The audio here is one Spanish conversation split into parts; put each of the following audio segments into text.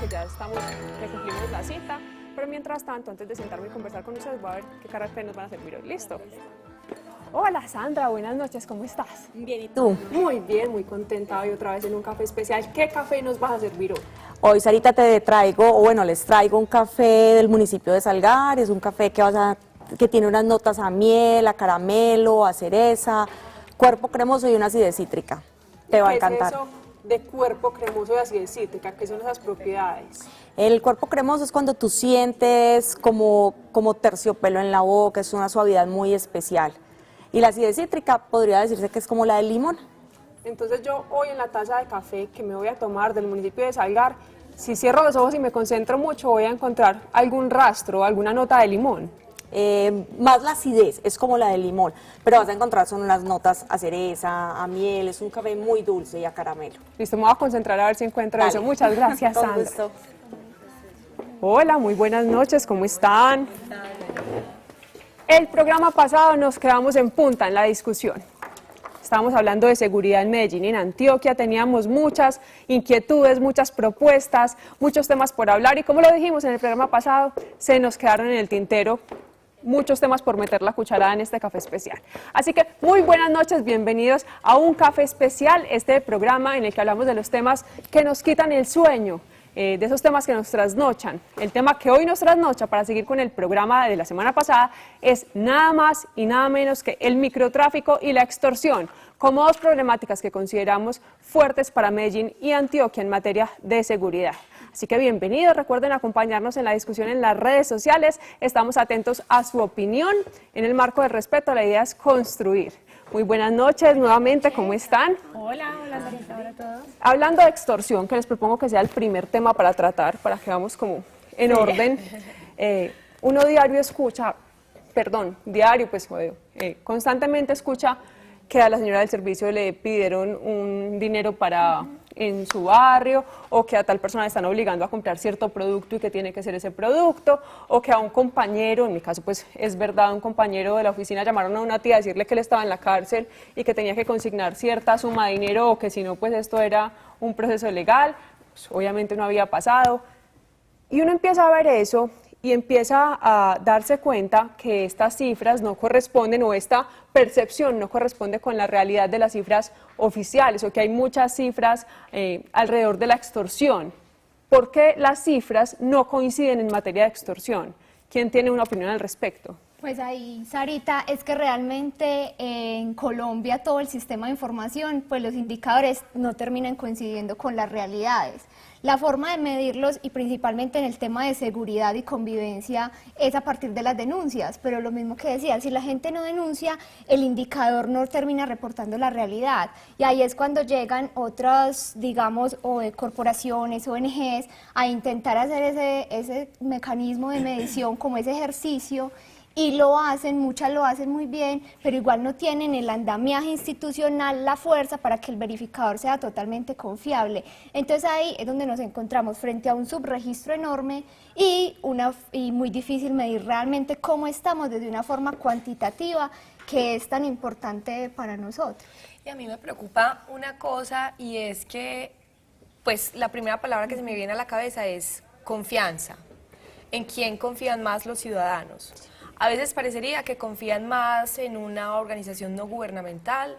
que ya cumplimos la cita, pero mientras tanto, antes de sentarme y conversar con ustedes, voy a ver qué café nos van a servir hoy. ¿Listo? Hola Sandra, buenas noches, ¿cómo estás? Bien, ¿y tú? Muy bien, muy contenta hoy otra vez en un café especial. ¿Qué café nos vas a servir hoy? Hoy, Sarita, les traigo un café del municipio de Salgar. Es un café que tiene unas notas a miel, a caramelo, a cereza, cuerpo cremoso y una acidez cítrica. Te va a encantar. ¿Qué es eso de cuerpo cremoso y acidez cítrica? ¿Qué son esas propiedades? El cuerpo cremoso es cuando tú sientes como terciopelo en la boca, es una suavidad muy especial. Y la acidez cítrica podría decirse que es como la del limón. Entonces yo hoy en la taza de café que me voy a tomar del municipio de Salgar, si cierro los ojos y me concentro mucho, voy a encontrar algún rastro, alguna nota de limón. Más la acidez, es como la del limón, pero vas a encontrar son unas notas a cereza, a miel, es un café muy dulce y a caramelo. Listo, me voy a concentrar a ver si encuentro eso. Muchas gracias, Con Sandra. gusto. Hola, muy buenas noches, ¿cómo están? El programa pasado nos quedamos en punta en la discusión. Estábamos hablando de seguridad en Medellín y en Antioquia, teníamos muchas inquietudes, muchas propuestas, muchos temas por hablar y como lo dijimos en el programa pasado, se nos quedaron en el tintero muchos temas por meter la cucharada en este café especial. Así que muy buenas noches, bienvenidos a un café especial, este programa en el que hablamos de los temas que nos quitan el sueño, de esos temas que nos trasnochan. El tema que hoy nos trasnocha, para seguir con el programa de la semana pasada, es nada más y nada menos que el microtráfico y la extorsión, como dos problemáticas que consideramos fuertes para Medellín y Antioquia en materia de seguridad. Así que bienvenidos, recuerden acompañarnos en la discusión en las redes sociales, estamos atentos a su opinión, en el marco del respeto, la idea es construir. Muy buenas noches nuevamente, ¿cómo están? Hola Sarita, hola a todos. Hablando de extorsión, que les propongo que sea el primer tema para tratar, para que vamos como en orden. Uno constantemente escucha que a la señora del servicio le pidieron un dinero en su barrio, o que a tal persona le están obligando a comprar cierto producto y que tiene que ser ese producto, o que a un compañero, en mi caso pues es verdad, un compañero de la oficina llamaron a una tía a decirle que él estaba en la cárcel y que tenía que consignar cierta suma de dinero o que si no pues esto era un proceso legal, pues, obviamente no había pasado. Y uno empieza a ver eso y empieza a darse cuenta que estas cifras no corresponden o esta percepción no corresponde con la realidad de las cifras oficiales o que hay muchas cifras alrededor de la extorsión. ¿Por qué las cifras no coinciden en materia de extorsión? ¿Quién tiene una opinión al respecto? Pues ahí, Sarita, es que realmente en Colombia todo el sistema de información, pues los indicadores no terminan coincidiendo con las realidades. La forma de medirlos y principalmente en el tema de seguridad y convivencia es a partir de las denuncias, pero lo mismo que decía, si la gente no denuncia, el indicador no termina reportando la realidad y ahí es cuando llegan otras, digamos, corporaciones, ONGs a intentar hacer ese mecanismo de medición como ese ejercicio. Y muchas lo hacen muy bien, pero igual no tienen el andamiaje institucional, la fuerza para que el verificador sea totalmente confiable. Entonces ahí es donde nos encontramos frente a un subregistro enorme y muy difícil medir realmente cómo estamos desde una forma cuantitativa que es tan importante para nosotros. Y a mí me preocupa una cosa y es que, pues la primera palabra que se me viene a la cabeza es confianza. ¿En quién confían más los ciudadanos? A veces parecería que confían más en una organización no gubernamental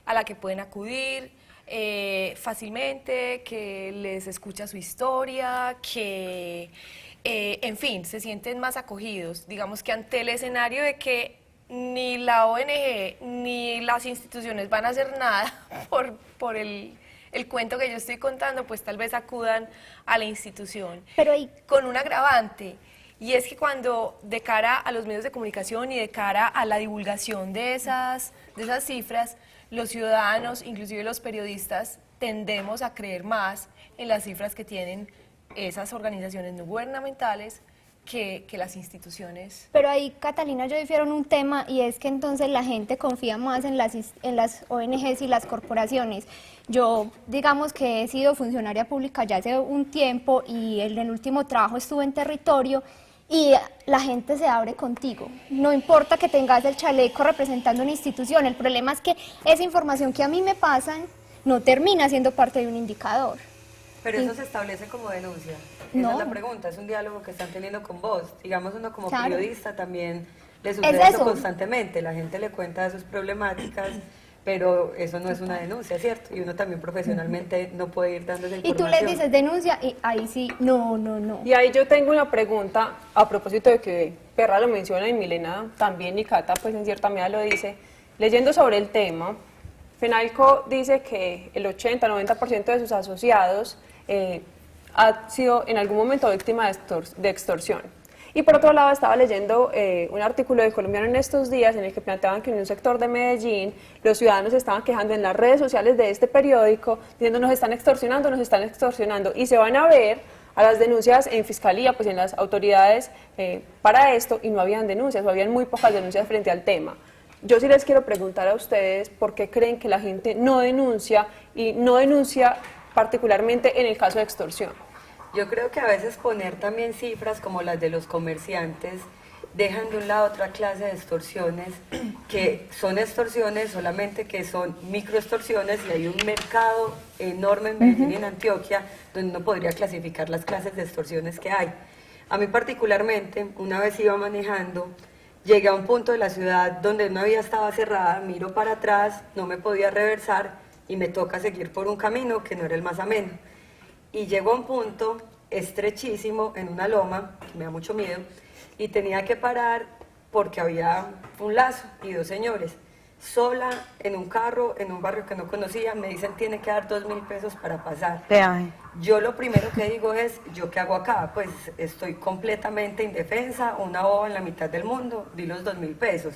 a la que pueden acudir fácilmente, que les escucha su historia, que, en fin, se sienten más acogidos. Digamos que ante el escenario de que ni la ONG ni las instituciones van a hacer nada por el cuento que yo estoy contando, pues tal vez acudan a la institución. Pero con un agravante. Y es que cuando de cara a los medios de comunicación y de cara a la divulgación de esas cifras, los ciudadanos, inclusive los periodistas, tendemos a creer más en las cifras que tienen esas organizaciones no gubernamentales que las instituciones. Pero ahí, Catalina, yo difiero en un tema y es que entonces la gente confía más en las ONGs y las corporaciones. Yo, digamos que he sido funcionaria pública ya hace un tiempo y en el último trabajo estuve en territorio y la gente se abre contigo. No importa que tengas el chaleco representando una institución, el problema es que esa información que a mí me pasan no termina siendo parte de un indicador. Pero eso se establece como denuncia. Esa No. es la pregunta, es un diálogo que están teniendo con vos. Digamos, uno como Claro. periodista también le sucede Es eso eso. constantemente. La gente le cuenta de sus problemáticas, pero eso no es una denuncia, ¿cierto? Y uno también profesionalmente no puede ir dando esa Y tú información. les dices denuncia y ahí sí, no, no, no. Y ahí yo tengo una pregunta a propósito de que Perra lo menciona y Milena también y Cata pues en cierta medida lo dice. Leyendo sobre el tema, FENALCO dice que el 80-90% de sus asociados ha sido en algún momento víctima de extorsión. Y por otro lado estaba leyendo un artículo de Colombiano en estos días en el que planteaban que en un sector de Medellín los ciudadanos estaban quejando en las redes sociales de este periódico diciendo nos están extorsionando y se van a ver a las denuncias en fiscalía, pues en las autoridades para esto y no habían denuncias o habían muy pocas denuncias frente al tema. Yo sí les quiero preguntar a ustedes por qué creen que la gente no denuncia y no denuncia particularmente en el caso de extorsión. Yo creo que a veces poner también cifras como las de los comerciantes dejan de un lado otra clase de extorsiones que son extorsiones solamente que son microextorsiones y hay un mercado enorme en Medellín y en Antioquia donde uno podría clasificar las clases de extorsiones que hay. A mí particularmente, una vez iba manejando, llegué a un punto de la ciudad donde una vía estaba cerrada, miro para atrás, no me podía reversar y me toca seguir por un camino que no era el más ameno. Y llegó a un punto estrechísimo en una loma, que me da mucho miedo, y tenía que parar porque había un lazo y dos señores, sola en un carro, en un barrio que no conocía, me dicen tiene que dar 2.000 pesos para pasar. Yo lo primero que digo es, ¿yo qué hago acá? Pues estoy completamente indefensa, una boba en la mitad del mundo, di los 2.000 pesos.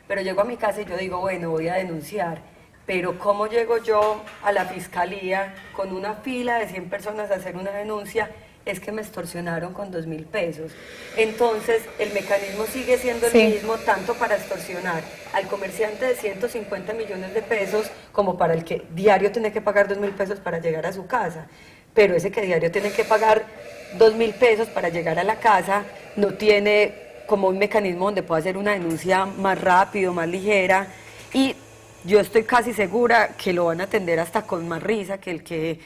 Pero llego a mi casa y yo digo, bueno, voy a denunciar. Pero ¿cómo llego yo a la fiscalía con una fila de 100 personas a hacer una denuncia? Es que me extorsionaron con 2.000 pesos. Entonces, el mecanismo sigue siendo el mismo, tanto para extorsionar al comerciante de 150 millones de pesos, como para el que diario tiene que pagar 2.000 pesos para llegar a su casa. Pero ese que diario tiene que pagar 2.000 pesos para llegar a la casa, no tiene como un mecanismo donde pueda hacer una denuncia más rápido, más ligera, y yo estoy casi segura que lo van a atender hasta con más risa que el que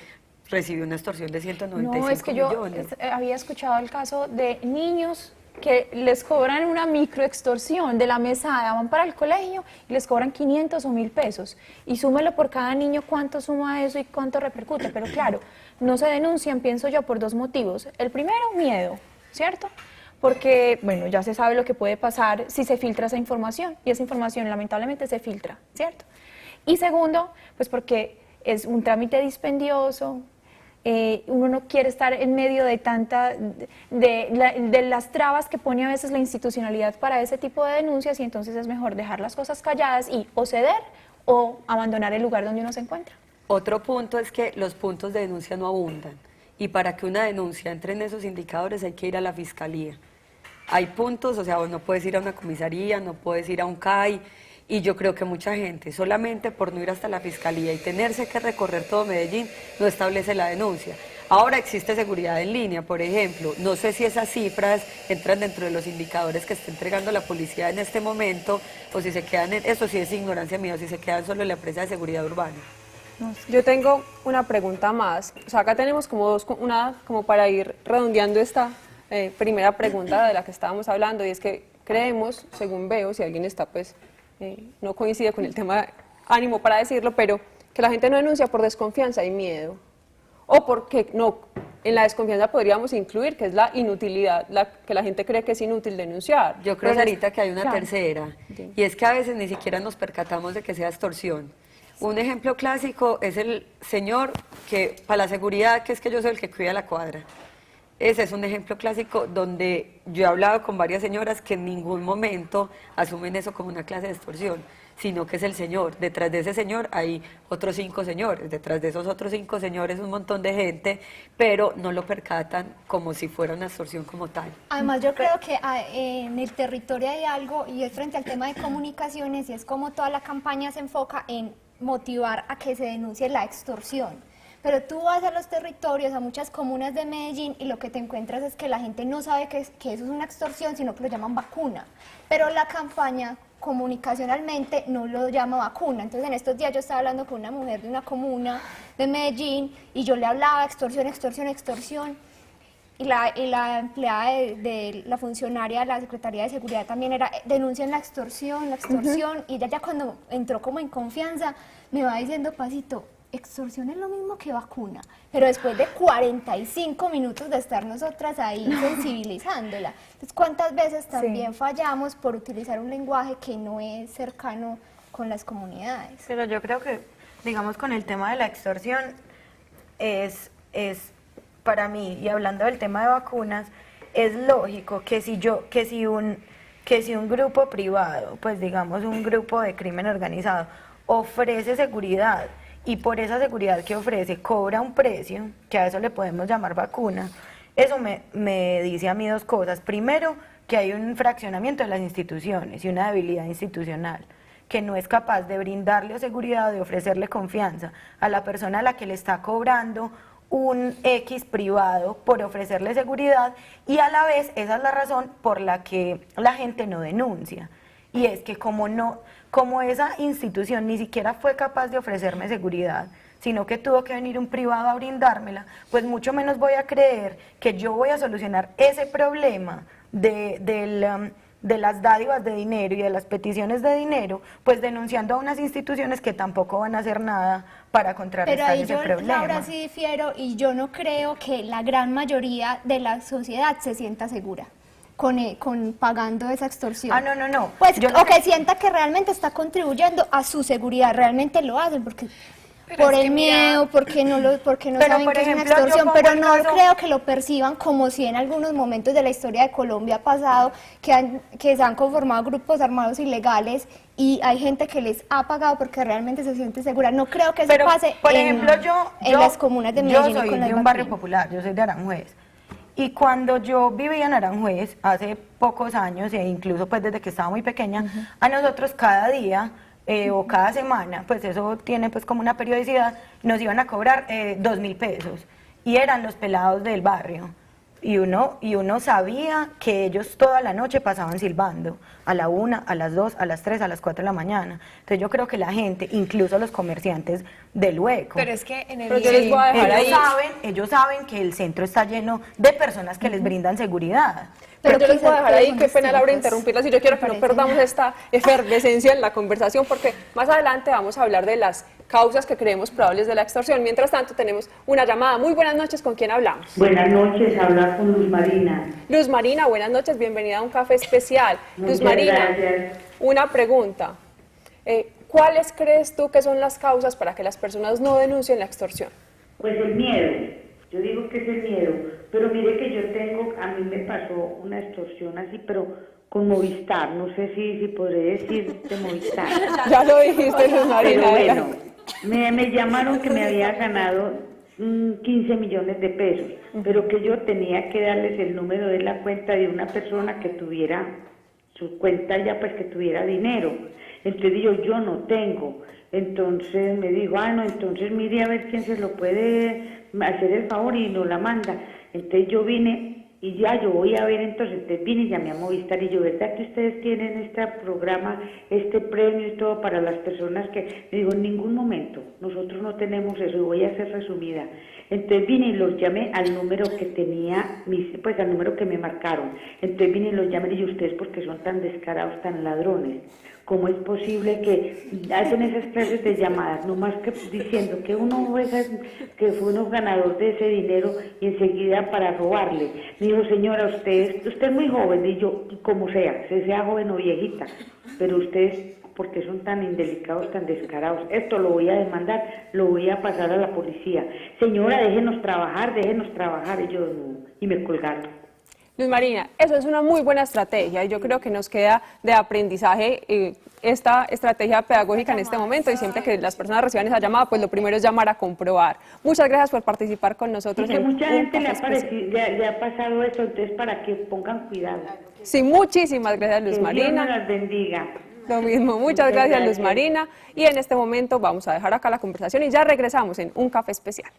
recibió una extorsión de 195 No, es que yo millones. había escuchado el caso de niños que les cobran una microextorsión de la mesada, van para el colegio y les cobran 500 o 1.000 pesos. Y súmelo por cada niño cuánto suma eso y cuánto repercute. Pero claro, no se denuncian, pienso yo, por dos motivos. El primero, miedo, ¿cierto? Porque, bueno, ya se sabe lo que puede pasar si se filtra esa información, y esa información lamentablemente se filtra, ¿cierto? Y segundo, pues porque es un trámite dispendioso, uno no quiere estar en medio de de las trabas que pone a veces la institucionalidad para ese tipo de denuncias, y entonces es mejor dejar las cosas calladas y o ceder o abandonar el lugar donde uno se encuentra. Otro punto es que los puntos de denuncia no abundan, y para que una denuncia entre en esos indicadores hay que ir a la fiscalía. Hay puntos, o sea, vos no puedes ir a una comisaría, no puedes ir a un CAI, y yo creo que mucha gente, solamente por no ir hasta la fiscalía y tenerse que recorrer todo Medellín, no establece la denuncia. Ahora existe seguridad en línea, por ejemplo. No sé si esas cifras entran dentro de los indicadores que está entregando la policía en este momento, o si se quedan en, eso sí es ignorancia mía, o si se quedan solo en la empresa de seguridad urbana. Yo tengo una pregunta más. O sea, acá tenemos como una como para ir redondeando esta primera pregunta de la que estábamos hablando, y es que creemos, según veo, si alguien está pues no coincide con el tema ánimo para decirlo, pero que la gente no denuncia por desconfianza y miedo, o porque no, en la desconfianza podríamos incluir que es la inutilidad, que la gente cree que es inútil denunciar. Yo creo, Sarita, que hay una claro. tercera, Sí. y es que a veces ni siquiera nos percatamos de que sea extorsión. Un ejemplo clásico es el señor que, para la seguridad, que es que yo soy el que cuida la cuadra. Ese es un ejemplo clásico donde yo he hablado con varias señoras que en ningún momento asumen eso como una clase de extorsión, sino que es el señor. Detrás de ese señor hay otros 5 señores, detrás de esos otros 5 señores un montón de gente, pero no lo percatan como si fuera una extorsión como tal. Además, yo creo que en el territorio hay algo, y es frente al tema de comunicaciones, y es como toda la campaña se enfoca en motivar a que se denuncie la extorsión. Pero tú vas a los territorios, a muchas comunas de Medellín, y lo que te encuentras es que la gente no sabe que eso es una extorsión, sino que lo llaman vacuna. Pero la campaña comunicacionalmente no lo llama vacuna. Entonces en estos días yo estaba hablando con una mujer de una comuna de Medellín y yo le hablaba extorsión, extorsión, extorsión. Y la empleada de la funcionaria de la Secretaría de Seguridad también era, denuncian la extorsión, y ella ya cuando entró como en confianza me va diciendo, Pasito, extorsión es lo mismo que vacuna, pero después de 45 minutos de estar nosotras ahí sensibilizándola. Entonces, ¿cuántas veces también fallamos por utilizar un lenguaje que no es cercano con las comunidades? Pero yo creo que, digamos, con el tema de la extorsión es para mí, y hablando del tema de vacunas, es lógico que si un grupo privado, pues digamos un grupo de crimen organizado, ofrece seguridad y por esa seguridad que ofrece cobra un precio, que a eso le podemos llamar vacuna, eso me dice a mí dos cosas. Primero, que hay un fraccionamiento de las instituciones y una debilidad institucional, que no es capaz de brindarle seguridad, de ofrecerle confianza a la persona a la que le está cobrando un X privado por ofrecerle seguridad, y a la vez esa es la razón por la que la gente no denuncia. Y es que como esa institución ni siquiera fue capaz de ofrecerme seguridad, sino que tuvo que venir un privado a brindármela, pues mucho menos voy a creer que yo voy a solucionar ese problema de las dádivas de dinero y de las peticiones de dinero, pues denunciando a unas instituciones que tampoco van a hacer nada para contrarrestar ese problema. Pero ahí yo, Laura, sí difiero, y yo no creo que la gran mayoría de la sociedad se sienta segura con pagando esa extorsión. Ah, no. Pues, o que sienta que realmente está contribuyendo a su seguridad, realmente lo hacen, porque por el miedo, porque no saben que es una extorsión, pero no creo que lo perciban como si en algunos momentos de la historia de Colombia ha pasado que se han conformado grupos armados ilegales y hay gente que les ha pagado porque realmente se siente segura. No creo que eso pase por ejemplo, en las comunas de Medellín. Yo soy de un barrio popular, yo soy de Aranjuez. Y cuando yo vivía en Aranjuez, hace pocos años, e incluso pues desde que estaba muy pequeña, a nosotros cada día o cada semana, pues eso tiene pues como una periodicidad, nos iban a cobrar 2.000 pesos y eran los pelados del barrio. Y uno sabía que ellos toda la noche pasaban silbando, a la 1, a las 2, a las 3, a las 4 de la mañana. Entonces yo creo que la gente, incluso los comerciantes del hueco, Pero es que en el Pero yo les voy a dejar ahí. ellos saben que el centro está lleno de personas que les brindan seguridad. Pero yo les voy a dejar ahí, son qué pena Laura distintos, interrumpirlas, y yo quiero que no me parece. perdamos esta efervescencia en la conversación, porque más adelante vamos a hablar de las causas que creemos probables de la extorsión. Mientras tanto tenemos una llamada. Muy buenas noches, ¿con quién hablamos? Buenas noches, hablar con Luz Marina. Luz Marina, buenas noches, bienvenida a un café especial. Luz Muchas Marina, gracias. una pregunta. ¿Cuáles crees tú que son las causas para que las personas no denuncien la extorsión? Pues el miedo, yo digo que es el miedo, pero mire que yo tengo, a mí me pasó una extorsión así, pero con Movistar, no sé si podré decir de Movistar. Ya lo dijiste, Luz Marina. Pero bueno, adelante. me llamaron que me había ganado 15 millones de pesos, pero que yo tenía que darles el número de la cuenta de una persona que tuviera su cuenta ya, pues que tuviera dinero. Entonces digo, yo no tengo. Entonces me dijo, no, entonces mire a ver quién se lo puede hacer el favor y nos la manda. Entonces yo vine y ya yo voy a ver, entonces vine y llamé a Movistar y yo, ¿verdad que ustedes tienen este programa, este premio y todo para las personas que...? Me digo, en ningún momento, nosotros no tenemos eso, y voy a ser resumida. Entonces vine y los llamé al número que tenía, pues al número que me marcaron. Entonces vine y los llamé y dije, ustedes porque son tan descarados, tan ladrones. ¿Cómo es posible que hacen esas clases de llamadas, no más que diciendo que uno que fue uno ganador de ese dinero y enseguida para robarle? Me dijo, señora, usted es muy joven, y yo, como sea joven o viejita, pero ustedes, porque son tan indelicados, tan descarados, esto lo voy a demandar, lo voy a pasar a la policía. Señora, déjenos trabajar, y yo, no, y me colgaron. Luz Marina, eso es una muy buena estrategia y yo creo que nos queda de aprendizaje esta estrategia pedagógica en este momento, y siempre que las personas reciban esa llamada, pues lo primero es llamar a comprobar. Muchas gracias por participar con nosotros. Y que mucha Un gente Café le ha pasado eso, entonces para que pongan cuidado. Sí, muchísimas gracias, Luz Que Dios Marina. nos las bendiga. Lo mismo, muchas gracias, Luz Marina. Y en este momento vamos a dejar acá la conversación y ya regresamos en Un Café Especial.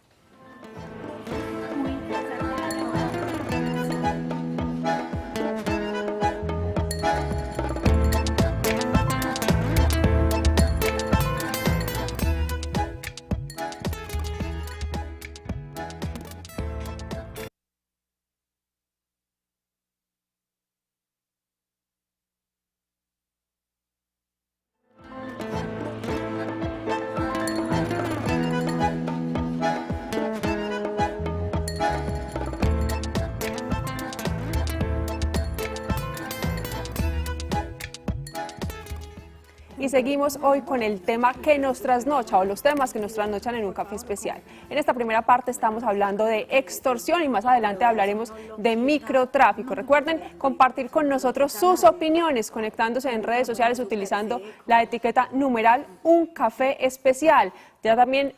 seguimos hoy con el tema que nos trasnocha o los temas que nos trasnochan en un café especial. En esta primera parte estamos hablando de extorsión y más adelante hablaremos de microtráfico. Recuerden compartir con nosotros sus opiniones conectándose en redes sociales utilizando la etiqueta numeral Un Café Especial. Ya también,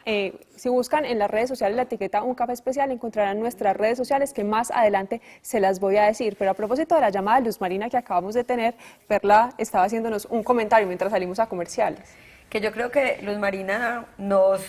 si buscan en las redes sociales la etiqueta Un Café Especial, encontrarán nuestras redes sociales que más adelante se las voy a decir. Pero a propósito de la llamada de Luz Marina que acabamos de tener, Perla estaba haciéndonos un comentario mientras salimos a comerciales. Que yo creo que Luz Marina nos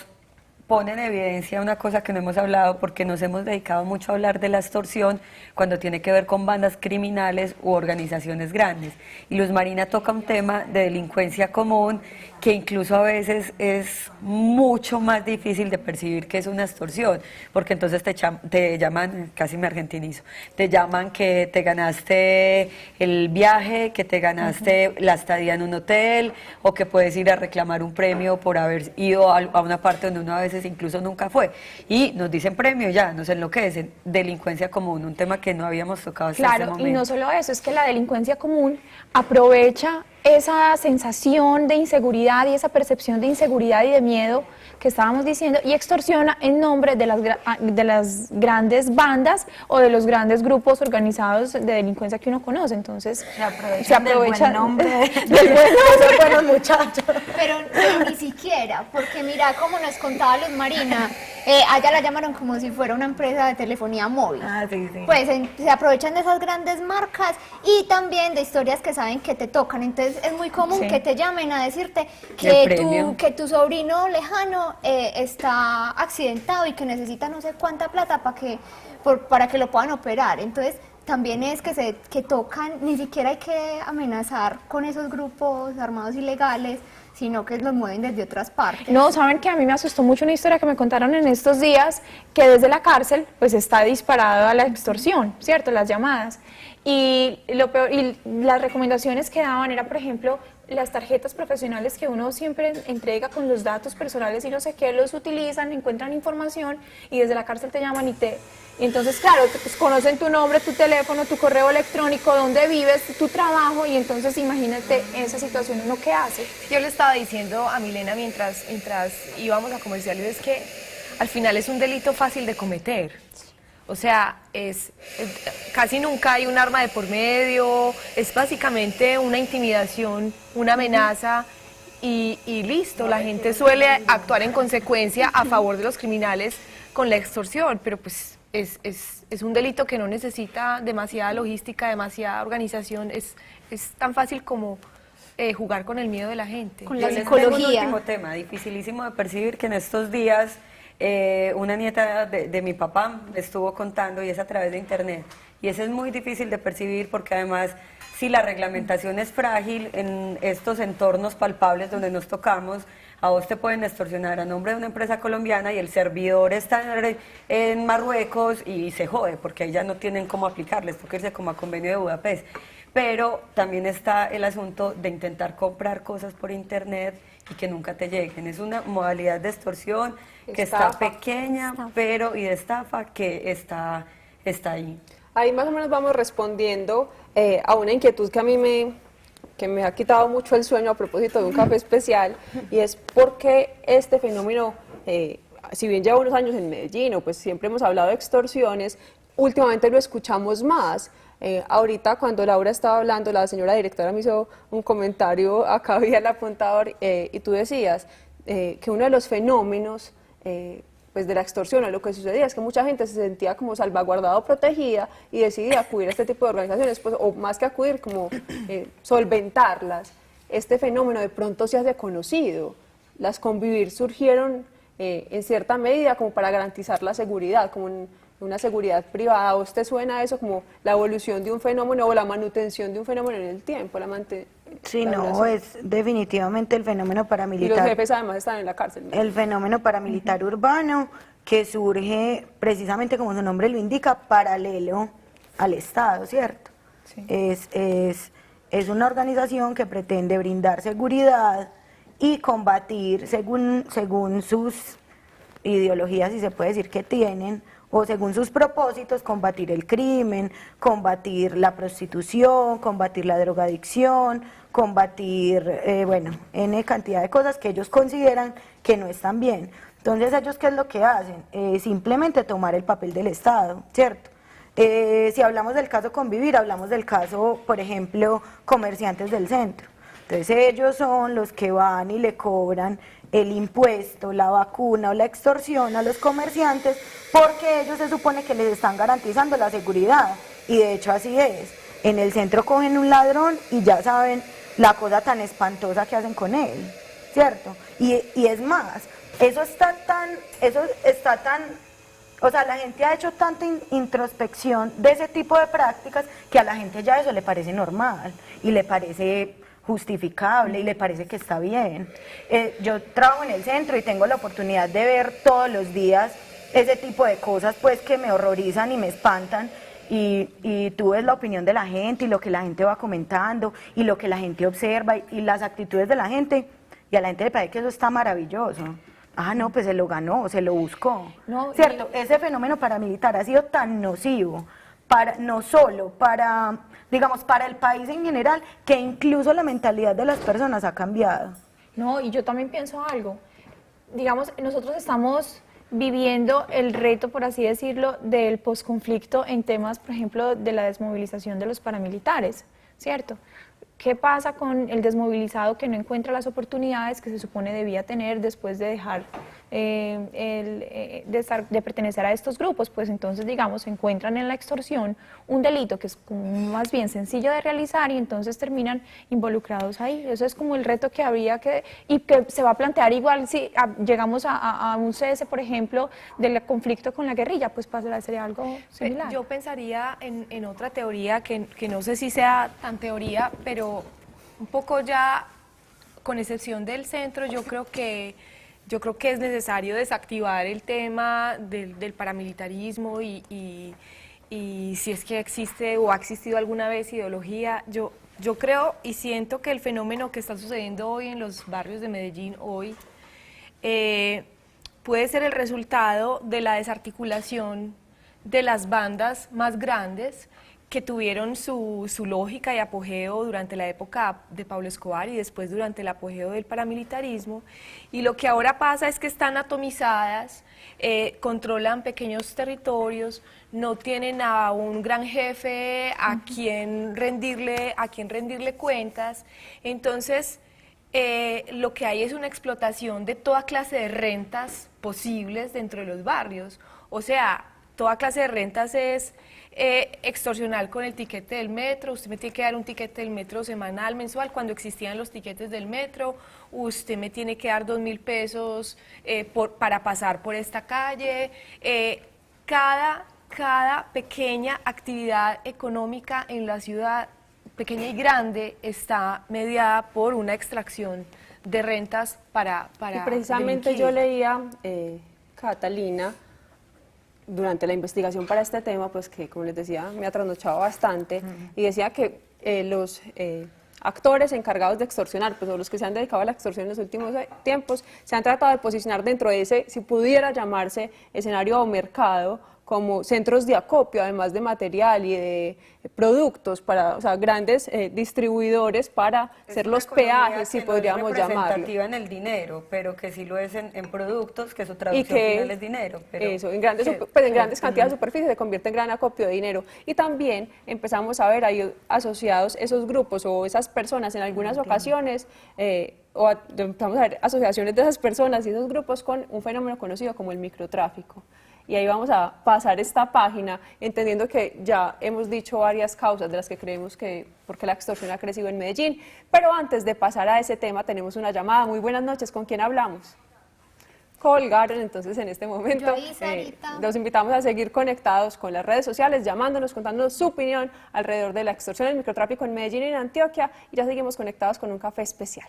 pone en evidencia una cosa que no hemos hablado porque nos hemos dedicado mucho a hablar de la extorsión cuando tiene que ver con bandas criminales u organizaciones grandes. Y Luz Marina toca un tema de delincuencia común que incluso a veces es mucho más difícil de percibir que es una extorsión, porque entonces te llaman, casi me argentinizo, te llaman que te ganaste el viaje, que te ganaste la estadía en un hotel, o que puedes ir a reclamar un premio por haber ido a una parte donde uno a veces incluso nunca fue. Y nos dicen premio, ya, nos enloquecen. Delincuencia común, un tema que no habíamos tocado hasta este momento. Claro, y no solo eso, es que la delincuencia común aprovecha esa sensación de inseguridad y esa percepción de inseguridad y de miedo que estábamos diciendo y extorsiona en nombre de las grandes bandas o de los grandes grupos organizados de delincuencia que uno conoce. Entonces se aprovechan del buen nombre del buen de esos buenos muchachos. Pero ni siquiera, porque mira, como nos contaba Luz Marina, allá la llamaron como si fuera una empresa de telefonía móvil. Ah, sí, sí. Pues se aprovechan de esas grandes marcas y también de historias que saben que te tocan. Entonces es muy común Sí. que te llamen a decirte El premio. que tu sobrino lejano está accidentado y que necesita no sé cuánta plata para que lo puedan operar. Entonces también es que tocan, ni siquiera hay que amenazar con esos grupos armados ilegales, sino que los mueven desde otras partes. No, saben que a mí me asustó mucho una historia que me contaron en estos días, que desde la cárcel pues está disparada la extorsión, ¿cierto? Las llamadas. Y lo peor, y las recomendaciones que daban era, por ejemplo, las tarjetas profesionales que uno siempre entrega con los datos personales y no sé qué, los utilizan, encuentran información y desde la cárcel te llaman y entonces, claro, pues, conocen tu nombre, tu teléfono, tu correo electrónico, dónde vives, tu trabajo, y entonces imagínate en esa situación uno qué hace. Yo le estaba diciendo a Milena mientras íbamos a comerciales, es que al final es un delito fácil de cometer. O sea, casi nunca hay un arma de por medio, es básicamente una intimidación, una amenaza y listo. La gente suele actuar en consecuencia a favor de los criminales con la extorsión, pero pues es un delito que no necesita demasiada logística, demasiada organización, es tan fácil como jugar con el miedo de la gente. Con Yo la les tengo un psicología. último tema, dificilísimo de percibir, que en estos días una nieta de mi papá me estuvo contando, y es a través de internet, y eso es muy difícil de percibir porque además si la reglamentación es frágil en estos entornos palpables donde nos tocamos, a vos te pueden extorsionar a nombre de una empresa colombiana y el servidor está en Marruecos y se jode porque ahí ya no tienen cómo aplicarles, toca irse como a convenio de Budapest. Pero también está el asunto de intentar comprar cosas por internet y que nunca te lleguen. Es una modalidad de extorsión que está pequeña, pero y de estafa que está ahí. Ahí más o menos vamos respondiendo a una inquietud que a mí me ha quitado mucho el sueño a propósito de un café especial, y es por qué este fenómeno, si bien lleva unos años en Medellín, o pues siempre hemos hablado de extorsiones, últimamente lo escuchamos más. Ahorita cuando Laura estaba hablando, la señora directora me hizo un comentario acá vía el apuntador, y tú decías que uno de los fenómenos pues de la extorsión, o lo que sucedía es que mucha gente se sentía como salvaguardada o protegida y decidía acudir a este tipo de organizaciones, pues, o más que acudir, como solventarlas. Este fenómeno de pronto se hace conocido. Las Convivir surgieron en cierta medida como para garantizar la seguridad, como una seguridad privada. ¿A usted suena eso como la evolución de un fenómeno o la manutención de un fenómeno en el tiempo? Sí, la no, duración? es definitivamente el fenómeno Y los paramilitar. jefes además están en la cárcel, ¿no? El fenómeno paramilitar urbano que surge precisamente como su nombre lo indica, paralelo al Estado, ¿cierto? Sí. Es una organización que pretende brindar seguridad y combatir según sus ideologías, si se puede decir que tienen, o según sus propósitos, combatir el crimen, combatir la prostitución, combatir la drogadicción, combatir, bueno, N cantidad de cosas que ellos consideran que no están bien. Entonces, ¿ellos qué es lo que hacen? Simplemente tomar el papel del Estado, ¿cierto? Si hablamos del caso Convivir, hablamos del caso, por ejemplo, comerciantes del centro. Entonces ellos son los que van y le cobran el impuesto, la vacuna o la extorsión a los comerciantes porque ellos se supone que les están garantizando la seguridad y de hecho así es. En el centro cogen un ladrón y ya saben la cosa tan espantosa que hacen con él, ¿cierto? Y es más, eso está tan, o sea, la gente ha hecho tanta introspección de ese tipo de prácticas que a la gente ya eso le parece normal y le parece justificable y le parece que está bien. Yo trabajo en el centro y tengo la oportunidad de ver todos los días ese tipo de cosas pues que me horrorizan y me espantan y tú ves la opinión de la gente y lo que la gente va comentando y lo que la gente observa y las actitudes de la gente y a la gente le parece que eso está maravilloso. Ah, no, pues se lo ganó, se lo buscó. No, ¿cierto? Ese fenómeno paramilitar ha sido tan nocivo, no solo para, digamos, para el país en general, que incluso la mentalidad de las personas ha cambiado. No, y yo también pienso algo. Digamos, nosotros estamos viviendo el reto, por así decirlo, del posconflicto en temas, por ejemplo, de la desmovilización de los paramilitares, ¿cierto? ¿Qué pasa con el desmovilizado que no encuentra las oportunidades que se supone debía tener después de dejar de pertenecer a estos grupos? Pues entonces, digamos, se encuentran en la extorsión un delito que es como más bien sencillo de realizar y entonces terminan involucrados ahí. Eso es como el reto que habría y que se va a plantear igual si llegamos a un cese, por ejemplo, del conflicto con la guerrilla, pues sería algo similar. Yo pensaría en otra teoría que no sé si sea tan teoría, pero un poco ya, con excepción del centro, yo creo que es necesario desactivar el tema del paramilitarismo y si es que existe o ha existido alguna vez ideología. Yo creo y siento que el fenómeno que está sucediendo hoy en los barrios de Medellín puede ser el resultado de la desarticulación de las bandas más grandes que tuvieron su lógica y apogeo durante la época de Pablo Escobar y después durante el apogeo del paramilitarismo, y lo que ahora pasa es que están atomizadas, controlan pequeños territorios, no tienen a un gran jefe a quien rendirle cuentas. Entonces lo que hay es una explotación de toda clase de rentas posibles dentro de los barrios. O sea, toda clase de rentas es extorsional con el tiquete del metro. Usted me tiene que dar un tiquete del metro semanal, mensual, cuando existían los tiquetes del metro. Usted me tiene que dar 2.000 pesos para pasar por esta calle. Cada pequeña actividad económica en la ciudad, pequeña y grande, está mediada por una extracción de rentas para y precisamente delinquir. yo leía, Catalina, durante la investigación para este tema, pues que, como les decía, me ha trasnochado bastante, y decía que los actores encargados de extorsionar, pues o los que se han dedicado a la extorsión en los últimos tiempos, se han tratado de posicionar dentro de ese, si pudiera llamarse, escenario o mercado, como centros de acopio, además de material y de productos, o sea, grandes distribuidores para ser los peajes, si podríamos llamarlo. No es representativa en el dinero, pero que sí lo es en productos, que su traducción final es dinero. Pero eso, en grandes cantidades de superficie se convierte en gran acopio de dinero. Y también empezamos a ver ahí asociados esos grupos o esas personas en algunas ocasiones, empezamos a ver asociaciones de esas personas y esos grupos con un fenómeno conocido como el microtráfico. Y ahí vamos a pasar esta página, entendiendo que ya hemos dicho varias causas de las que creemos que porque la extorsión ha crecido en Medellín. Pero antes de pasar a ese tema, tenemos una llamada. Muy buenas noches, ¿con quién hablamos? Colgaron, entonces en este momento los invitamos a seguir conectados con las redes sociales, llamándonos, contándonos su opinión alrededor de la extorsión y el microtráfico en Medellín y en Antioquia, y ya seguimos conectados con un café especial.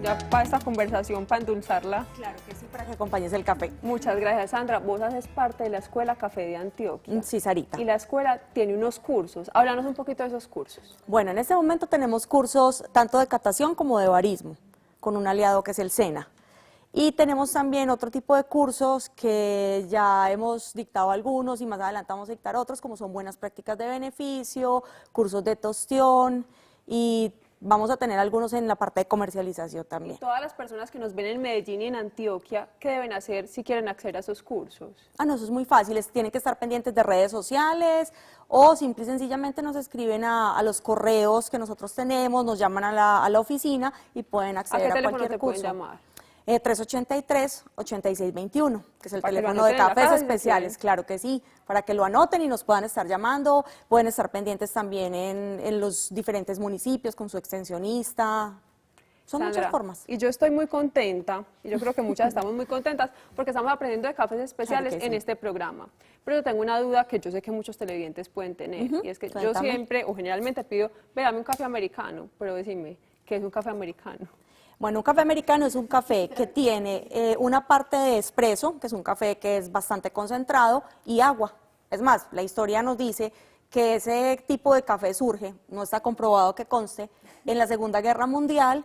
ya para esta conversación, para endulzarla. Claro que sí, para que acompañes el café. Muchas gracias, Sandra. Vos haces parte de la Escuela Café de Antioquia. Sí, Sarita. Y la escuela tiene unos cursos. Háblanos un poquito de esos cursos. Bueno, en este momento tenemos cursos tanto de catación como de barismo, con un aliado que es el SENA. Y tenemos también otro tipo de cursos que ya hemos dictado algunos y más adelante vamos a dictar otros, como son buenas prácticas de beneficio, cursos de tostión y vamos a tener algunos en la parte de comercialización también. Todas las personas que nos ven en Medellín y en Antioquia, ¿qué deben hacer si quieren acceder a esos cursos? Ah, no, eso es muy fácil, tienen que estar pendientes de redes sociales o simple y sencillamente nos escriben a los correos que nosotros tenemos, nos llaman a la oficina y pueden ¿A acceder qué a teléfono cualquier te pueden curso. llamar? 383-8621, que es el Para que lo teléfono de anoten en la cafés casa, especiales, sí. claro que sí, para que lo anoten y nos puedan estar llamando, pueden estar pendientes también en los diferentes municipios con su extensionista. Son Sandra, muchas formas. Y yo estoy muy contenta, y yo creo que muchas estamos muy contentas, porque estamos aprendiendo de cafés especiales Claro que en sí. este programa. Pero yo tengo una duda que yo sé que muchos televidentes pueden tener, y es que yo cuéntame. siempre o generalmente pido, ve, dame un café americano, pero decime, ¿qué es un café americano? Bueno, un café americano es un café que tiene una parte de espresso, que es un café que es bastante concentrado, y agua. Es más, la historia nos dice que ese tipo de café surge, no está comprobado que conste, en la Segunda Guerra Mundial,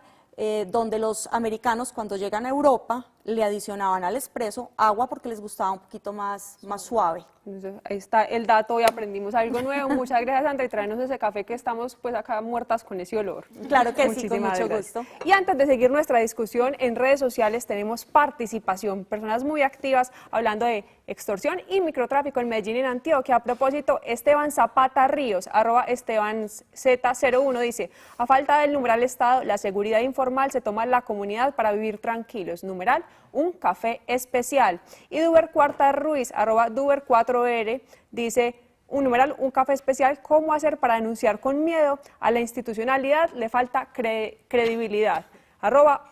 donde los americanos cuando llegan a Europa le adicionaban al espresso agua porque les gustaba un poquito más suave. Entonces, ahí está el dato, hoy aprendimos algo nuevo. Muchas gracias, Sandra, y traernos ese café que estamos pues acá muertas con ese olor. Claro que sí, con Muchísimas mucho gracias. gusto. Y antes de seguir nuestra discusión, en redes sociales tenemos participación, personas muy activas hablando de extorsión y microtráfico en Medellín y en Antioquia. A propósito, Esteban Zapata Ríos, @EstebanZ01, dice, a falta del numeral Estado, la seguridad informal se toma en la comunidad para vivir tranquilos. Numeral, un café especial. Y Duber Cuarta Ruiz, @Duber4R, dice, un numeral, un café especial, ¿cómo hacer para denunciar con miedo a la institucionalidad? Le falta credibilidad.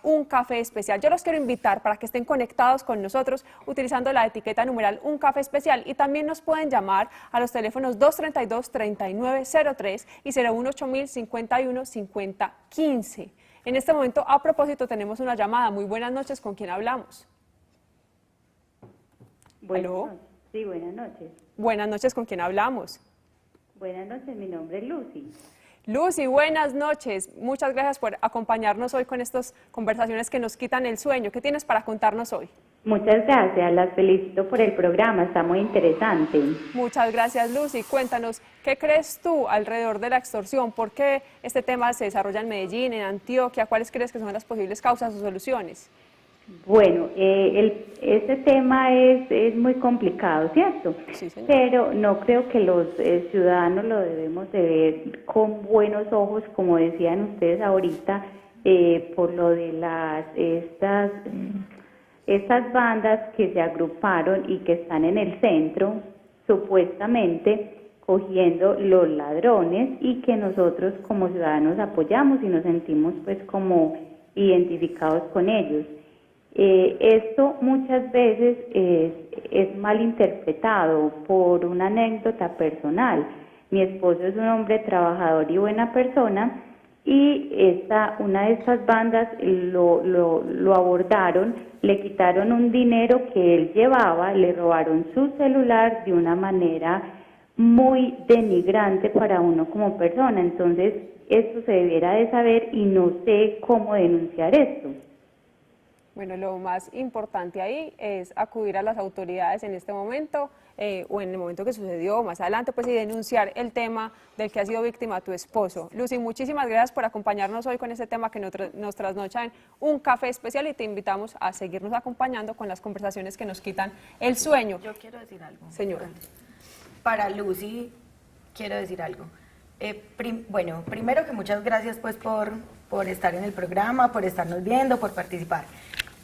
@un café especial. Yo los quiero invitar para que estén conectados con nosotros utilizando la etiqueta numeral un café especial y también nos pueden llamar a los teléfonos 232-3903 y 018-051-5015. En este momento, a propósito, tenemos una llamada. Muy buenas noches, ¿con quién hablamos? ¿Aló? Sí, buenas noches. Buenas noches, ¿con quién hablamos? Buenas noches, mi nombre es Lucy. Lucy, buenas noches. Muchas gracias por acompañarnos hoy con estas conversaciones que nos quitan el sueño. ¿Qué tienes para contarnos hoy? Muchas gracias, las felicito por el programa, está muy interesante. Muchas gracias, Lucy. Cuéntanos, ¿qué crees tú alrededor de la extorsión? ¿Por qué este tema se desarrolla en Medellín, en Antioquia? ¿Cuáles crees que son las posibles causas o soluciones? Bueno, este tema es muy complicado, ¿cierto? Sí, señor. Pero no creo que los ciudadanos lo debemos de ver con buenos ojos, como decían ustedes ahorita, por lo de estas bandas que se agruparon y que están en el centro, supuestamente cogiendo los ladrones y que nosotros como ciudadanos apoyamos y nos sentimos pues como identificados con ellos. Esto muchas veces es mal interpretado por una anécdota personal. Mi esposo es un hombre trabajador y buena persona y una de estas bandas lo abordaron, le quitaron un dinero que él llevaba, le robaron su celular de una manera muy denigrante para uno como persona. Entonces, esto se debiera de saber y no sé cómo denunciar esto. Bueno, lo más importante ahí es acudir a las autoridades en este momento o en el momento que sucedió más adelante, pues y denunciar el tema del que ha sido víctima tu esposo. Lucy, muchísimas gracias por acompañarnos hoy con este tema que nos trasnocha en un café especial y te invitamos a seguirnos acompañando con las conversaciones que nos quitan el sueño. Yo quiero decir algo. Señora. Para Lucy, quiero decir algo. Bueno, primero que muchas gracias pues por estar en el programa, por estarnos viendo, por participar.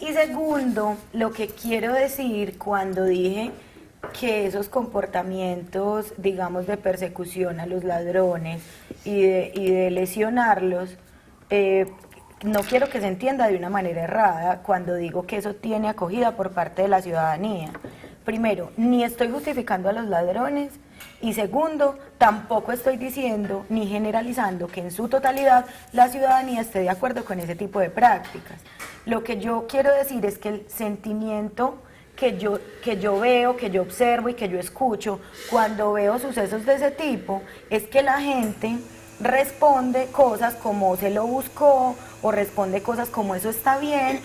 Y segundo, lo que quiero decir cuando dije que esos comportamientos, digamos, de persecución a los ladrones y de lesionarlos, no quiero que se entienda de una manera errada cuando digo que eso tiene acogida por parte de la ciudadanía. Primero, ni estoy justificando a los ladrones Y segundo, tampoco estoy diciendo ni generalizando que en su totalidad la ciudadanía esté de acuerdo con ese tipo de prácticas. Lo que yo quiero decir es que el sentimiento que yo veo, que yo observo y que yo escucho cuando veo sucesos de ese tipo es que la gente responde cosas como se lo buscó o responde cosas como eso está bien,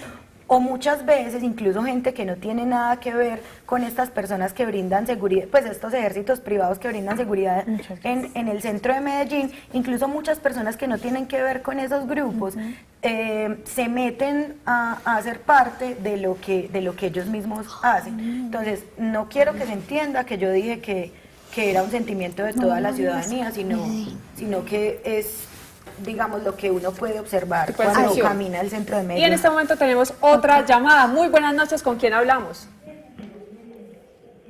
o muchas veces incluso gente que no tiene nada que ver con estas personas que brindan seguridad, pues estos ejércitos privados que brindan seguridad en el centro de Medellín, incluso muchas personas que no tienen que ver con esos grupos, se meten a ser parte de lo que ellos mismos hacen. Entonces, no quiero que se entienda que yo dije que era un sentimiento de toda la ciudadanía, sino que es, digamos, lo que uno puede observar cuando percepción. camina el centro de Y Medellín. en este momento tenemos otra llamada. Muy buenas noches, ¿con quién hablamos?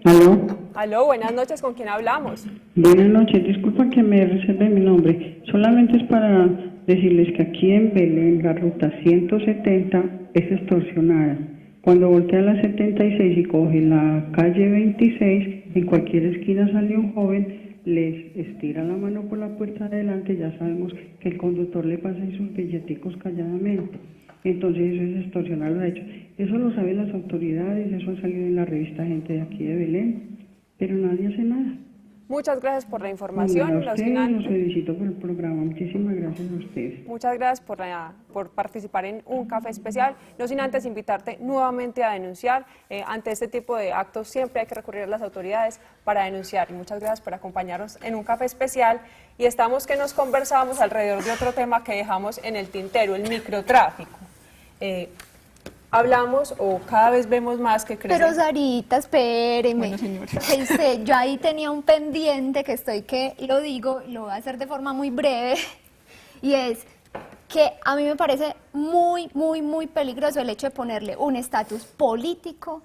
¿Aló? Aló, buenas noches, ¿con quién hablamos? Buenas noches, disculpa que me reserve mi nombre. Solamente es para decirles que aquí en Belén la ruta 170 es extorsionada. Cuando voltea la 76 y coge la calle 26, en cualquier esquina sale un joven, les estira la mano por la puerta de adelante, ya sabemos que el conductor le pasa sus billeticos calladamente. Entonces eso es extorsionar los hechos. Eso lo saben las autoridades, eso ha salido en la revista Gente de aquí de Belén, pero nadie hace nada. Muchas gracias por la información. A ustedes los felicito por el programa, muchísimas gracias a ustedes. Muchas gracias por participar en un café especial. No sin antes invitarte nuevamente a denunciar. Ante este tipo de actos siempre hay que recurrir a las autoridades para denunciar. Y muchas gracias por acompañarnos en un café especial. Y estamos que nos conversamos alrededor de otro tema que dejamos en el tintero, el microtráfico. Hablamos o cada vez vemos más que crece. Pero Sarita, espéreme. Bueno, señora. Yo ahí tenía un pendiente que lo digo, lo voy a hacer de forma muy breve, y es que a mí me parece muy, muy, muy peligroso el hecho de ponerle un estatus político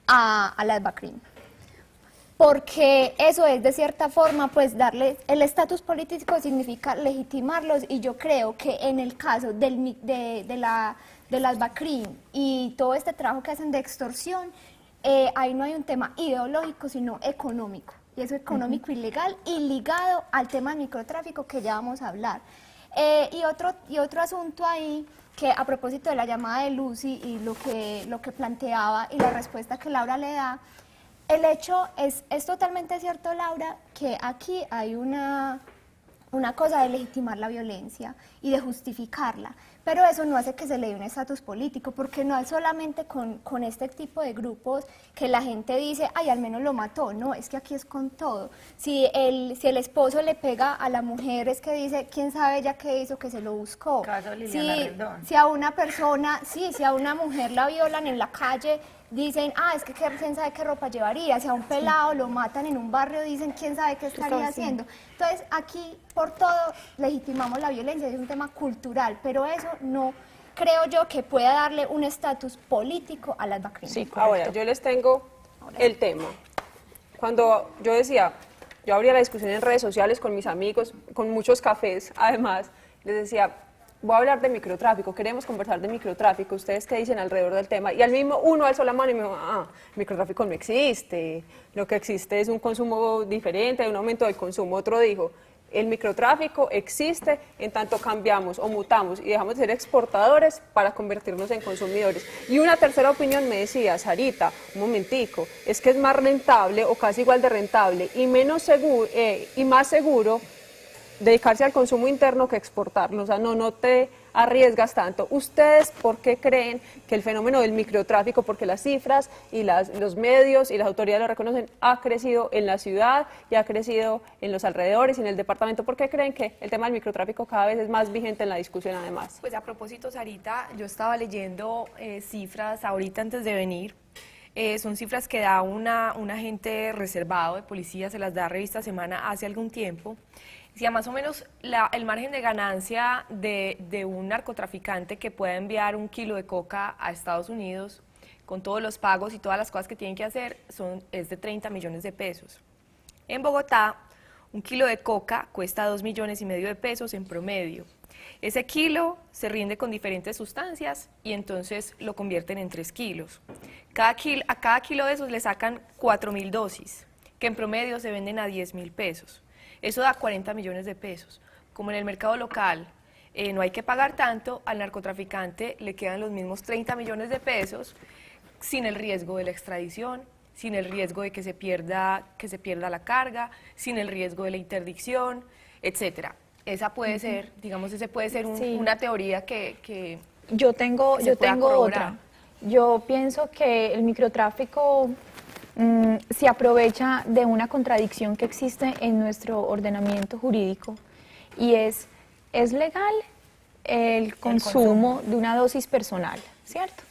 a las BACRIM. Porque eso es, de cierta forma, pues darles el estatus político significa legitimarlos, y yo creo que en el caso de las BACRIM y todo este trabajo que hacen de extorsión, ahí no hay un tema ideológico, sino económico, y eso económico ilegal y ligado al tema del microtráfico que ya vamos a hablar. Y otro asunto ahí, que a propósito de la llamada de Lucy y lo que planteaba y la respuesta que Laura le da, el hecho es totalmente cierto, Laura, que aquí hay una cosa de legitimar la violencia y de justificarla, pero eso no hace que se le dé un estatus político, porque no es solamente con este tipo de grupos que la gente dice, ay, al menos lo mató. No, es que aquí es con todo. Si el esposo le pega a la mujer, es que dice, quién sabe ya qué hizo, que se lo buscó. Caso Liliana Rendón. Si a una persona, si a una mujer la violan en la calle, dicen, es que quién sabe qué ropa llevaría. Si a un pelado lo matan en un barrio, dicen, quién sabe qué estaría haciendo. Entonces, aquí, por todo, legitimamos la violencia, es un tema cultural, pero eso no creo yo que pueda darle un estatus político a las BACRIM. Sí, ahora, yo les tengo el tema. Cuando yo decía, yo abría la discusión en redes sociales con mis amigos, con muchos cafés, además, les decía, voy a hablar de microtráfico, queremos conversar de microtráfico, ¿ustedes qué dicen alrededor del tema? Y al mismo uno alzó la mano y me dijo, microtráfico no existe, lo que existe es un consumo diferente, un aumento del consumo. Otro dijo, el microtráfico existe en tanto cambiamos o mutamos y dejamos de ser exportadores para convertirnos en consumidores. Y una tercera opinión me decía, Sarita, un momentico, es que es más rentable o casi igual de rentable y menos seguro y más seguro dedicarse al consumo interno que exportarlo, o sea, no te arriesgas tanto. ¿Ustedes por qué creen que el fenómeno del microtráfico, porque las cifras y los medios y las autoridades lo reconocen, ha crecido en la ciudad y ha crecido en los alrededores y en el departamento? ¿Por qué creen que el tema del microtráfico cada vez es más vigente en la discusión además? Pues a propósito, Sarita, yo estaba leyendo cifras ahorita antes de venir. Son cifras que da un agente reservado de policía, se las da Revista Semana hace algún tiempo. Decía, más o menos el margen de ganancia de un narcotraficante que pueda enviar 1 kilo de coca a Estados Unidos con todos los pagos y todas las cosas que tienen que hacer es de 30 millones de pesos. En Bogotá, 1 kilo de coca cuesta 2,5 millones de pesos en promedio. Ese kilo se rinde con diferentes sustancias y entonces lo convierten en 3 kilos. A cada kilo de esos le sacan 4.000 dosis. que en promedio se venden a 10.000 pesos. Eso da 40 millones de pesos. Como en el mercado local no hay que pagar tanto, al narcotraficante le quedan los mismos 30 millones de pesos sin el riesgo de la extradición, sin el riesgo de que se pierda la carga, sin el riesgo de la interdicción, etcétera. Esa puede ser, digamos, ese puede ser una teoría que Yo tengo otra. Yo pienso que el microtráfico se aprovecha de una contradicción que existe en nuestro ordenamiento jurídico y es legal el consumo de una dosis personal, ¿cierto?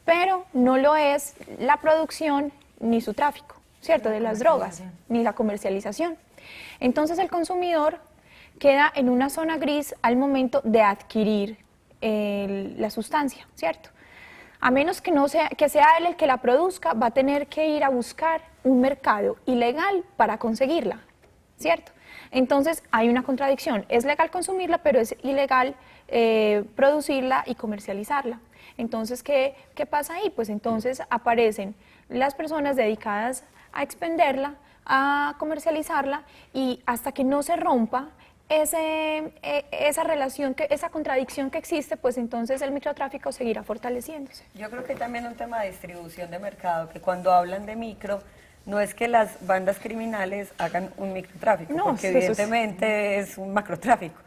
Pero no lo es la producción ni su tráfico, ¿cierto? De las drogas, ni la comercialización. Entonces el consumidor queda en una zona gris al momento de adquirir la sustancia, ¿cierto? A menos que sea él el que la produzca, va a tener que ir a buscar un mercado ilegal para conseguirla, ¿cierto? Entonces hay una contradicción, es legal consumirla, pero es ilegal producirla y comercializarla. Entonces, ¿qué pasa ahí? Pues entonces aparecen las personas dedicadas a expenderla, a comercializarla, y hasta que no se rompa esa relación, esa contradicción que existe, pues entonces el microtráfico seguirá fortaleciéndose. Yo creo que también un tema de distribución de mercado, que cuando hablan de micro, no es que las bandas criminales hagan un microtráfico, No, porque eso evidentemente es un macrotráfico,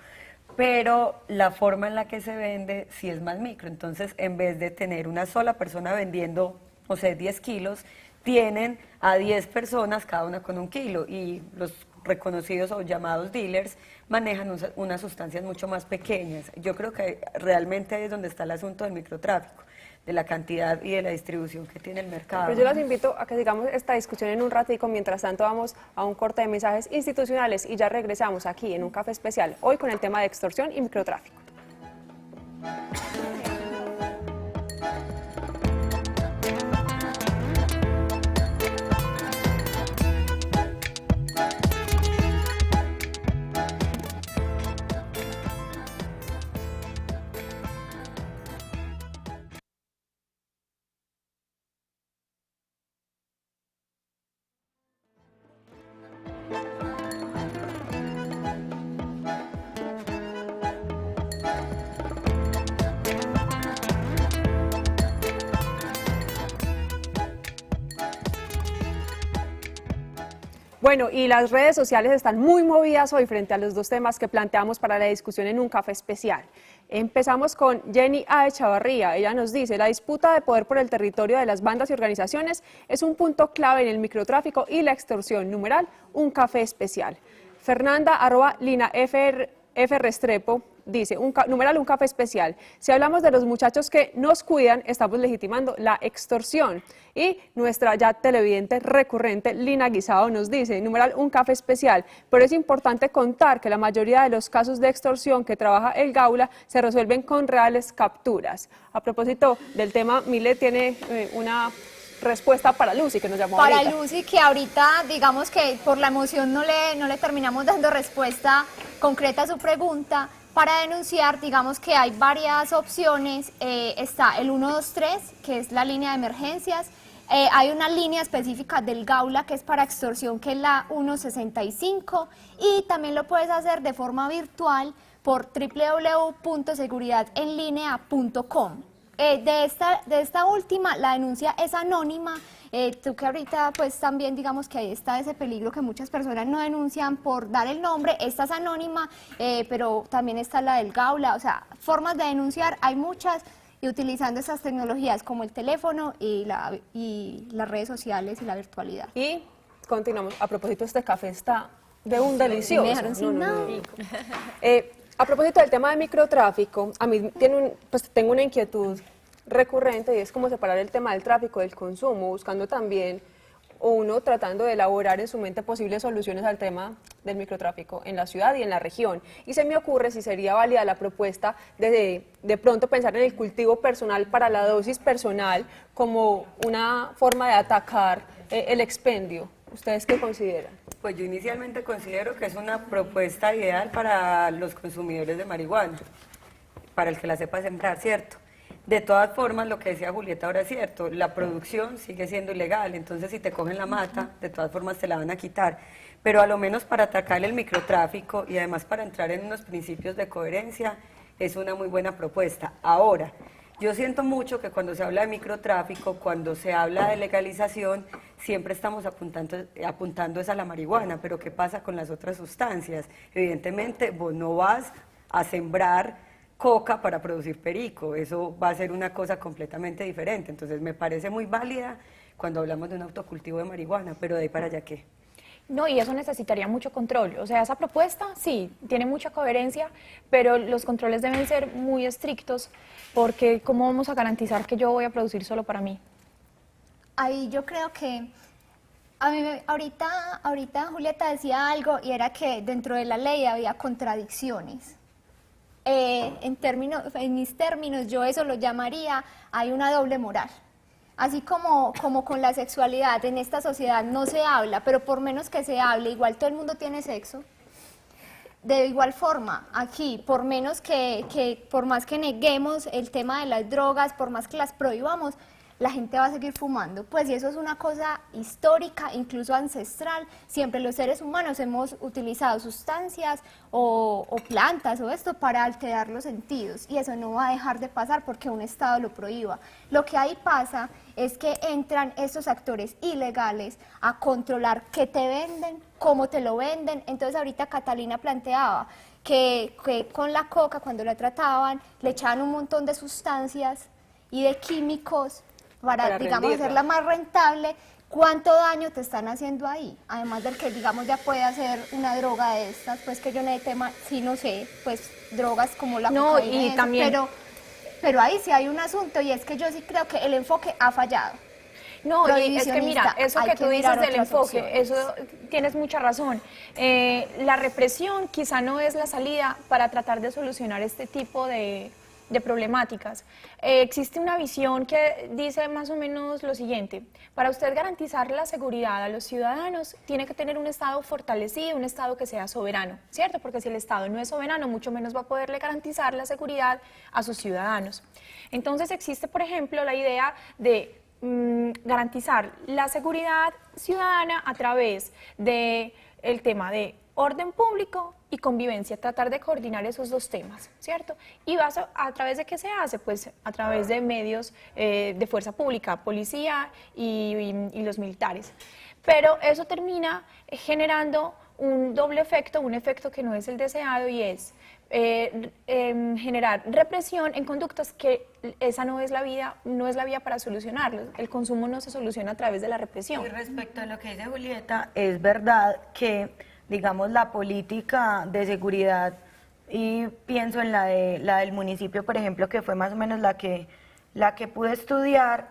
pero la forma en la que se vende sí es más micro. Entonces, en vez de tener una sola persona vendiendo, no sé, 10 kilos, tienen a 10 personas, cada una con 1 kilo, y los reconocidos o llamados dealers manejan unas sustancias mucho más pequeñas. Yo creo que realmente ahí es donde está el asunto del microtráfico, de la cantidad y de la distribución que tiene el mercado. Pero yo los invito a que sigamos esta discusión en un ratico. Mientras tanto, vamos a un corte de mensajes institucionales y ya regresamos aquí en un café especial, hoy con el tema de extorsión y microtráfico. Bueno, y las redes sociales están muy movidas hoy frente a los dos temas que planteamos para la discusión en un café especial. Empezamos con Jenny A. Echavarría. Ella nos dice: la disputa de poder por el territorio de las bandas y organizaciones es un punto clave en el microtráfico y la extorsión. Numeral, un café especial. Fernanda, @Lina F. Restrepo, dice, numeral, un café especial. Si hablamos de los muchachos que nos cuidan, estamos legitimando la extorsión. Y nuestra ya televidente recurrente, Lina Guisado, nos dice, numeral, un café especial. Pero es importante contar que la mayoría de los casos de extorsión que trabaja el Gaula se resuelven con reales capturas. A propósito del tema, Mile tiene una respuesta para Lucy, que nos llamó para ahorita. Lucy, que ahorita digamos que por la emoción no le terminamos dando respuesta concreta a su pregunta. Para denunciar, digamos que hay varias opciones. Está el 123, que es la línea de emergencias. Hay una línea específica del Gaula que es para extorsión, que es la 165, y también lo puedes hacer de forma virtual por www.seguridadenlinea.com. De esta última, la denuncia es anónima. Tú que ahorita pues también digamos que ahí está ese peligro que muchas personas no denuncian por dar el nombre. Esta es anónima, pero también está la del Gaula. O sea, formas de denunciar hay muchas, y utilizando esas tecnologías como el teléfono y las redes sociales y la virtualidad. Y continuamos. A propósito, este café está de un delicioso. Me dejaron sin nada. A propósito del tema de microtráfico, a mí tengo una inquietud recurrente, y es cómo separar el tema del tráfico del consumo, buscando también uno tratando de elaborar en su mente posibles soluciones al tema del microtráfico en la ciudad y en la región. Y se me ocurre si sería válida la propuesta de pronto pensar en el cultivo personal para la dosis personal como una forma de atacar el expendio. ¿Ustedes qué consideran? Pues yo inicialmente considero que es una propuesta ideal para los consumidores de marihuana, para el que la sepa sembrar, ¿cierto? De todas formas, lo que decía Julieta ahora es cierto, la producción sigue siendo ilegal, entonces si te cogen la mata, de todas formas te la van a quitar. Pero a lo menos para atacar el microtráfico y además para entrar en unos principios de coherencia, es una muy buena propuesta. Ahora, yo siento mucho que cuando se habla de microtráfico, cuando se habla de legalización, siempre estamos apuntando es a la marihuana, pero ¿qué pasa con las otras sustancias? Evidentemente, vos no vas a sembrar coca para producir perico, eso va a ser una cosa completamente diferente, entonces me parece muy válida cuando hablamos de un autocultivo de marihuana, pero de ahí para allá, ¿qué? No, y eso necesitaría mucho control. O sea, esa propuesta sí, tiene mucha coherencia, pero los controles deben ser muy estrictos, porque ¿cómo vamos a garantizar que yo voy a producir solo para mí? Ahí yo creo que a mí ahorita Julieta decía algo y era que dentro de la ley había contradicciones. En mis términos, yo eso lo llamaría, hay una doble moral. Así como con la sexualidad en esta sociedad no se habla, pero por menos que se hable, igual todo el mundo tiene sexo. De igual forma, aquí, por más que neguemos el tema de las drogas, por más que las prohibamos, la gente va a seguir fumando. Pues y eso es una cosa histórica, incluso ancestral. Siempre los seres humanos hemos utilizado sustancias o plantas o esto para alterar los sentidos. Y eso no va a dejar de pasar porque un Estado lo prohíba. Lo que ahí pasa es que entran estos actores ilegales a controlar qué te venden, cómo te lo venden. Entonces ahorita Catalina planteaba que con la coca, cuando la trataban, le echaban un montón de sustancias y de químicos para digamos, rendirla. hacerla más rentable. ¿Cuánto daño te están haciendo ahí? Además del que, digamos, ya puede hacer una droga de estas, pues que yo en el tema, sí no sé, pues drogas como la No, cocaína y eso, también... pero ahí sí hay un asunto y es que yo sí creo que el enfoque ha fallado. No, y es que mira, eso hay que tú dices mirar del otras enfoque, opciones. eso tienes mucha razón. La represión quizá no es la salida para tratar de solucionar este tipo de problemáticas. Existe una visión que dice más o menos lo siguiente: para usted garantizar la seguridad a los ciudadanos, tiene que tener un Estado fortalecido, un Estado que sea soberano, ¿cierto? Porque si el Estado no es soberano, mucho menos va a poderle garantizar la seguridad a sus ciudadanos. Entonces existe, por ejemplo, la idea de garantizar la seguridad ciudadana a través del tema de orden público y convivencia, tratar de coordinar esos dos temas, ¿cierto? ¿Y a través de qué se hace? Pues a través de medios de fuerza pública, policía y los militares. Pero eso termina generando un doble efecto, un efecto que no es el deseado, y es generar represión en conductas que esa no es la vía para solucionarlo. El consumo no se soluciona a través de la represión. Y respecto a lo que dice Julieta, es verdad que, digamos, la política de seguridad, y pienso en la del municipio, por ejemplo, que fue más o menos la que pude estudiar,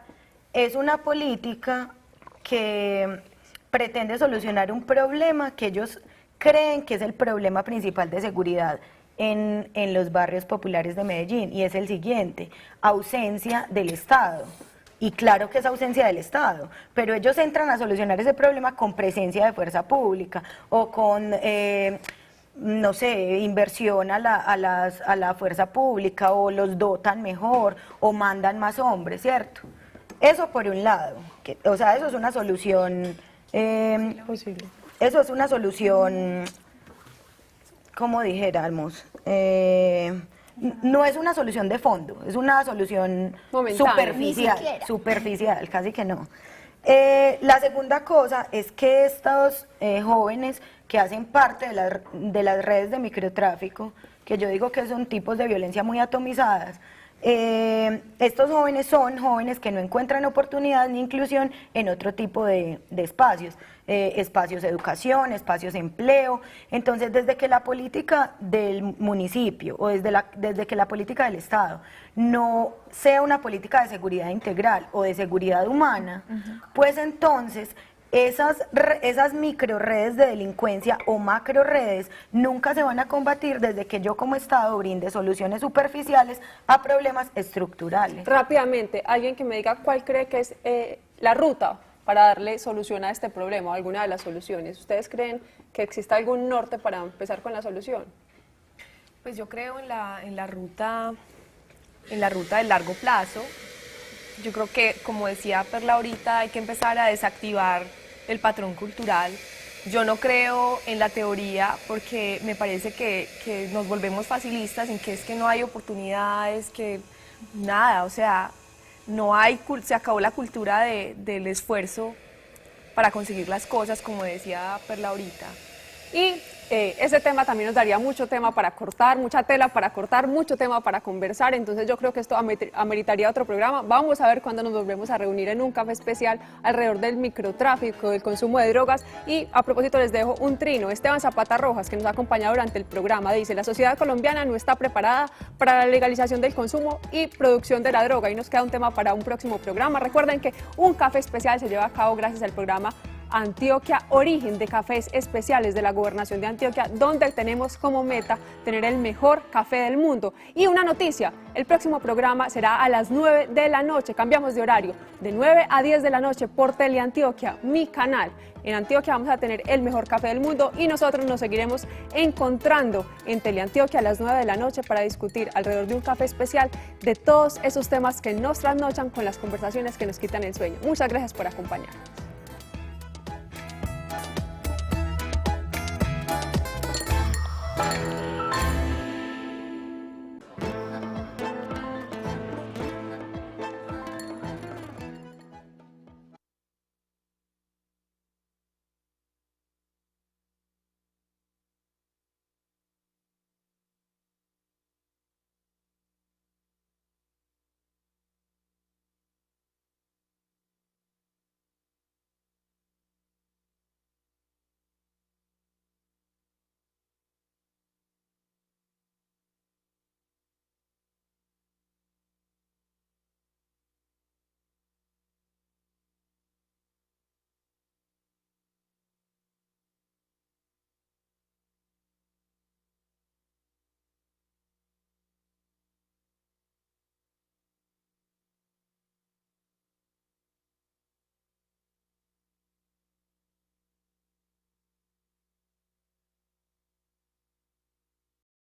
es una política que pretende solucionar un problema que ellos creen que es el problema principal de seguridad en los barrios populares de Medellín, y es el siguiente: ausencia del Estado. Y claro que es ausencia del Estado, pero ellos entran a solucionar ese problema con presencia de fuerza pública o con, no sé, inversión a la fuerza pública, o los dotan mejor o mandan más hombres, ¿cierto? Eso por un lado, o sea, eso es una solución, eso es una solución, como dijéramos, no es una solución de fondo, es una solución momentánea. superficial, casi que no. La segunda cosa es que estos jóvenes que hacen parte de las redes de microtráfico, que yo digo que son tipos de violencia muy atomizadas, estos jóvenes son jóvenes que no encuentran oportunidad ni inclusión en otro tipo de espacios, espacios de educación, espacios de empleo. Entonces, desde que la política del municipio o desde que la política del Estado no sea una política de seguridad integral o de seguridad humana, pues entonces esas micro redes de delincuencia o macro redes nunca se van a combatir desde que yo como Estado brinde soluciones superficiales a problemas estructurales. Rápidamente, alguien que me diga cuál cree que es la ruta para darle solución a este problema, o alguna de las soluciones. ¿Ustedes creen que existe algún norte para empezar con la solución? Pues yo creo en la ruta en la ruta del largo plazo. Yo creo que, como decía Perla ahorita, hay que empezar a desactivar el patrón cultural. Yo no creo en la teoría porque me parece que nos volvemos facilistas en que es que no hay oportunidades, que nada, o sea, no hay, se acabó la cultura del esfuerzo para conseguir las cosas, como decía Perla ahorita. Y ese tema también nos daría mucho tema para cortar, mucha tela para cortar, mucho tema para conversar, entonces yo creo que esto ameritaría otro programa. Vamos a ver cuándo nos volvemos a reunir en un café especial alrededor del microtráfico, del consumo de drogas. Y a propósito les dejo un trino. Esteban Zapata Rojas, que nos ha acompañado durante el programa, dice: la sociedad colombiana no está preparada para la legalización del consumo y producción de la droga. Y nos queda un tema para un próximo programa. Recuerden que un café especial se lleva a cabo gracias al programa Antioquia Origen, de cafés especiales de la Gobernación de Antioquia, donde tenemos como meta tener el mejor café del mundo. Y una noticia: el próximo programa será a las 9 de la noche, cambiamos de horario, de 9 a 10 de la noche por Teleantioquia, mi canal. En Antioquia vamos a tener el mejor café del mundo y nosotros nos seguiremos encontrando en Teleantioquia a las 9 de la noche para discutir alrededor de un café especial de todos esos temas que nos trasnochan con las conversaciones que nos quitan el sueño. Muchas gracias por acompañarnos.